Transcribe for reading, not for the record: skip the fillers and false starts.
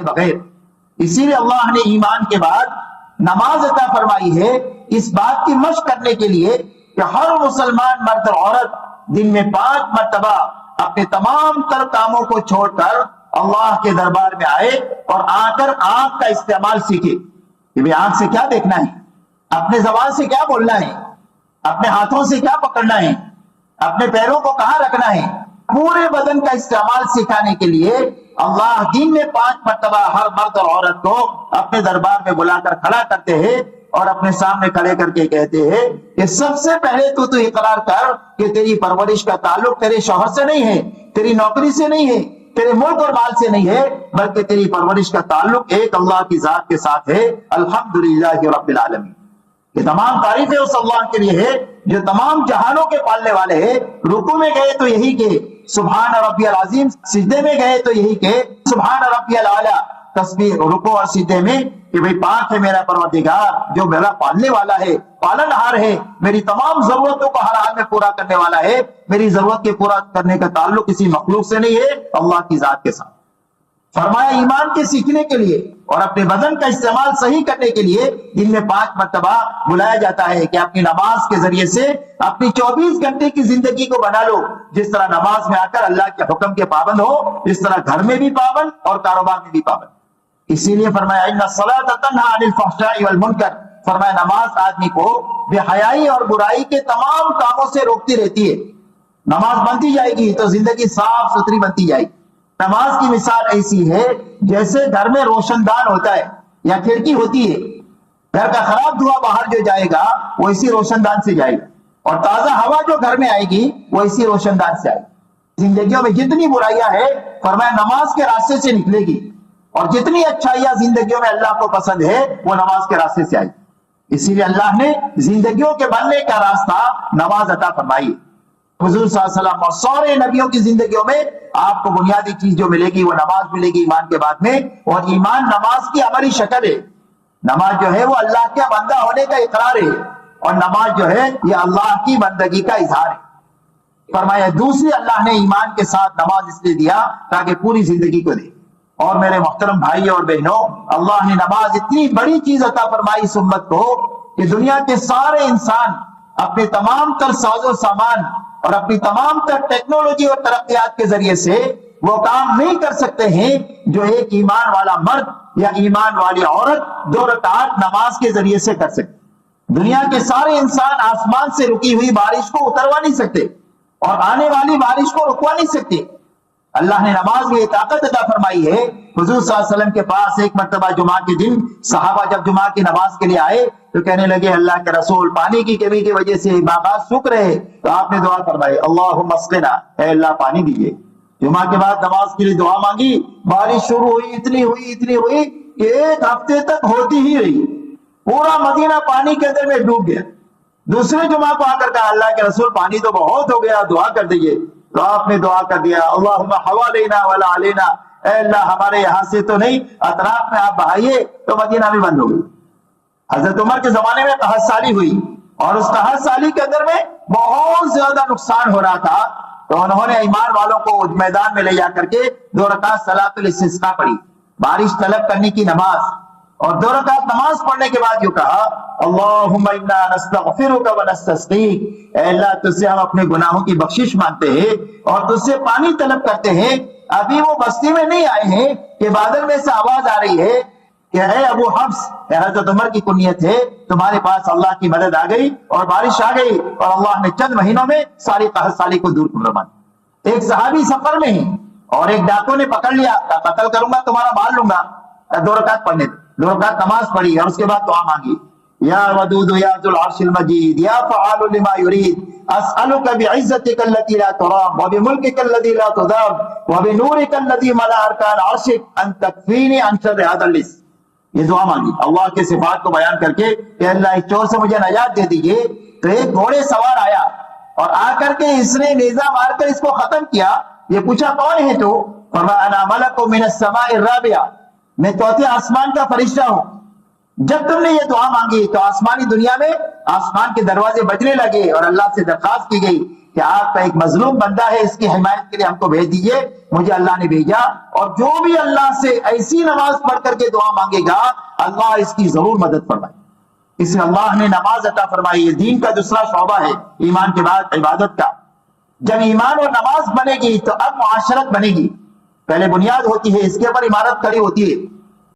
بغیر. اسی لیے اللہ نے ایمان کے بعد نماز عطا فرمائی ہے اس بات کی مشق کرنے کے لیے کہ ہر مسلمان مرد اور عورت دن میں 5 مرتبہ اپنے تمام تر کاموں کو چھوڑ کر اللہ کے دربار میں آئے اور آ کر آنکھ کا استعمال سیکھے کہ بھئی آنکھ سے کیا دیکھنا ہے، اپنے زبان سے کیا بولنا ہے، اپنے ہاتھوں سے کیا پکڑنا ہے، اپنے پیروں کو کہاں رکھنا ہے. پورے بدن کا استعمال سکھانے کے لیے اللہ دن میں 5 مرتبہ ہر مرد اور عورت کو اپنے دربار میں بلا کر کھڑا کرتے ہیں اور اپنے سامنے کھڑے کر کے کہتے ہیں کہ سب سے پہلے تو اقرار کر کہ تیری پرورش کا تعلق تیرے شوہر سے نہیں ہے، تیری نوکری سے نہیں ہے، تیرے ملک اور مال سے نہیں ہے، بلکہ تیری پرورش کا تعلق ایک اللہ کی ذات کے ساتھ ہے. الحمدللہ رب العالمین. یہ تمام تعریفیں اس اللہ کے لیے ہے جو تمام جہانوں کے پالنے والے ہیں. رکوع میں گئے تو یہی کہ سبحان ربی العظیم، سجدے میں گئے تو یہی کہ سبحان ربی الاعلی. تسبیح رکوع اور سجدے میں کہ بھئی پاک ہے میرا پروردگار جو میرا پالنے والا ہے، پالنہار ہے، میری تمام ضرورتوں کو ہر حال میں پورا کرنے والا ہے. میری ضرورت کے پورا کرنے کا تعلق کسی مخلوق سے نہیں ہے، اللہ کی ذات کے ساتھ. فرمایا ایمان کے سیکھنے کے لیے اور اپنے بدن کا استعمال صحیح کرنے کے لیے دن میں 5 مرتبہ بلایا جاتا ہے کہ اپنی نماز کے ذریعے سے اپنی 24 گھنٹے کی زندگی کو بنا لو. جس طرح نماز میں آ کر اللہ کے حکم کے پابند ہو، اس طرح گھر میں بھی پابند اور کاروبار میں بھی پابند. اسی لیے فرمایا ان الصلاۃ تنہی عن الفحشاء والمنکر. فرمایا نماز آدمی کو بے حیائی اور برائی کے تمام کاموں سے روکتی رہتی ہے. نماز بنتی جائے گی تو زندگی صاف ستھری بنتی جائے گی. نماز کی مثال ایسی ہے جیسے گھر میں روشن دان ہوتا ہے یا کھڑکی ہوتی ہے. گھر کا خراب دھواں باہر جو جائے گا وہ اسی روشن دان سے جائے گا اور تازہ ہوا جو گھر میں آئے گی وہ اسی روشن دان سے آئے گی. زندگیوں میں جتنی برائیاں ہیں فرمایا نماز کے راستے سے نکلے گی اور جتنی اچھائیاں زندگیوں میں اللہ کو پسند ہے وہ نماز کے راستے سے آئے گی. اسی لیے اللہ نے زندگیوں کے بننے کا راستہ نماز عطا فرمائی. حضور صلی اللہ علیہ وسلم اور سارے نبیوں کی زندگیوں میں آپ کو بنیادی چیز جو ملے گی وہ نماز ملے گی ایمان کے بعد میں. اور ایمان نماز کی عملی شکل ہے. نماز جو ہے وہ اللہ کے بندہ ہونے کا اقرار ہے اور نماز جو ہے یہ اللہ کی بندگی کا اظہار ہے. فرمایا دوسری اللہ نے ایمان کے ساتھ نماز اس لیے دیا تاکہ پوری زندگی کو دے. اور میرے محترم بھائی اور بہنوں، اللہ نے نماز اتنی بڑی چیز عطا فرمائی اس امت کو کہ دنیا کے سارے انسان اپنے تمام تر ساز و سامان اور اپنی تمام تر ٹیکنالوجی اور ترقیات کے ذریعے سے وہ کام نہیں کر سکتے ہیں جو ایک ایمان والا مرد یا ایمان والی عورت 2 رکعت نماز کے ذریعے سے کر سکتے. دنیا کے سارے انسان آسمان سے رکی ہوئی بارش کو اتروا نہیں سکتے اور آنے والی بارش کو رکوا نہیں سکتے. اللہ نے نماز میں یہ طاقت عطا فرمائی ہے. حضور صلی اللہ علیہ وسلم کے پاس ایک مرتبہ جمعہ کے دن صحابہ جب جمعہ کی نماز کے لیے آئے تو کہنے لگے اللہ کے رسول پانی کی کمی کی وجہ سے باغات سوکھ رہے. تو آپ نے دعا فرمائی اللہم اسقنا، اے اللہ پانی دیجئے. جمعہ کے بعد نماز کے لیے دعا مانگی، بارش شروع ہوئی، اتنی ہوئی کہ 1 ہفتے تک ہوتی ہی رہی. پورا مدینہ پانی کے اندر میں ڈوب گیا. دوسرے جمعہ کو آ کر کہا اللہ کے رسول پانی تو بہت ہو گیا، دعا کر دیجئے. تو آپ نے دعا کر دیا اللہم حوالینا ولا علینا، اے اللہ ہمارے یہاں سے تو نہیں، اطراف میں آپ بہائیے. تو مدینہ بھی بند ہو گئی. حضرت عمر کے زمانے میں قحط سالی ہوئی اور اس قحط سالی کے اندر میں بہت زیادہ نقصان ہو رہا تھا. تو انہوں نے ایمان والوں کو میدان میں لے جا کر کے 2 رکعت صلاۃ الاستسقاء پڑھی، بارش طلب کرنے کی نماز. اور 2 رکعت نماز پڑھنے کے بعد یوں کہا اللہم انا نستغفرک ونستسقیک، اے اللہ تجھ سے ہم اپنے گناہوں کی بخشش مانگتے ہیں اور تجھ سے پانی طلب کرتے ہیں. ابھی وہ بستی میں نہیں آئے ہیں کہ بادل میں سے آواز آ رہی ہے کہ اے ابو حفص، حضرت عمر کی کنیت ہے، تمہارے پاس اللہ کی مدد آ گئی اور بارش آ گئی اور اللہ نے چند مہینوں میں ساری قحط سالی کو دور فرما دیا. ایک صحابی سفر میں ہی اور ایک ڈاکو نے پکڑ لیا، قتل کروں گا تمہارا مال لوں گا. 2 رکعت پڑھنے، 2 رکعت نماز پڑھی اور اس کے بعد دعا مانگی یا ودود یا ذو العرش المجید یا فعال لما يريد اسألك بعزتك التي لا ترام وبملكك الذي لا تضام وبنورك الذي ملأ اركان عرشك ان تكفيني عن شر هذا اللص. یہ دعا مانگی اللہ کے صفات کو بیان کر کے کہ اللہ اس چور سے مجھے نجات دے دیجئے. تو ایک گھوڑے سوار آیا اور آ کر کے اس نے نیزہ مار کر اس کو ختم کیا. یہ پوچھا کون ہے تو؟ فرمایا انا ملک من السماء الرابعہ، میں 4تھے آسمان کا فرشتہ ہوں. جب تم نے یہ دعا مانگی تو آسمانی دنیا میں آسمان کے دروازے بجنے لگے اور اللہ سے درخواست کی گئی کہ آپ کا ایک مظلوم بندہ ہے، اس کی حمایت کے لیے ہم کو بھیج دیجیے، مجھے اللہ نے بھیجا، اور جو بھی اللہ سے ایسی نماز پڑھ کر کے دعا مانگے گا اللہ اس کی ضرور مدد فرمائے۔ اس لیے اللہ نے نماز عطا فرمائی۔ یہ دین کا دوسرا شعبہ ہے ایمان کے بعد عبادت کا۔ جب ایمان اور نماز بنے گی تو اب معاشرت بنے گی۔ پہلے بنیاد ہوتی ہے، اس کے اوپر عمارت کھڑی ہوتی ہے۔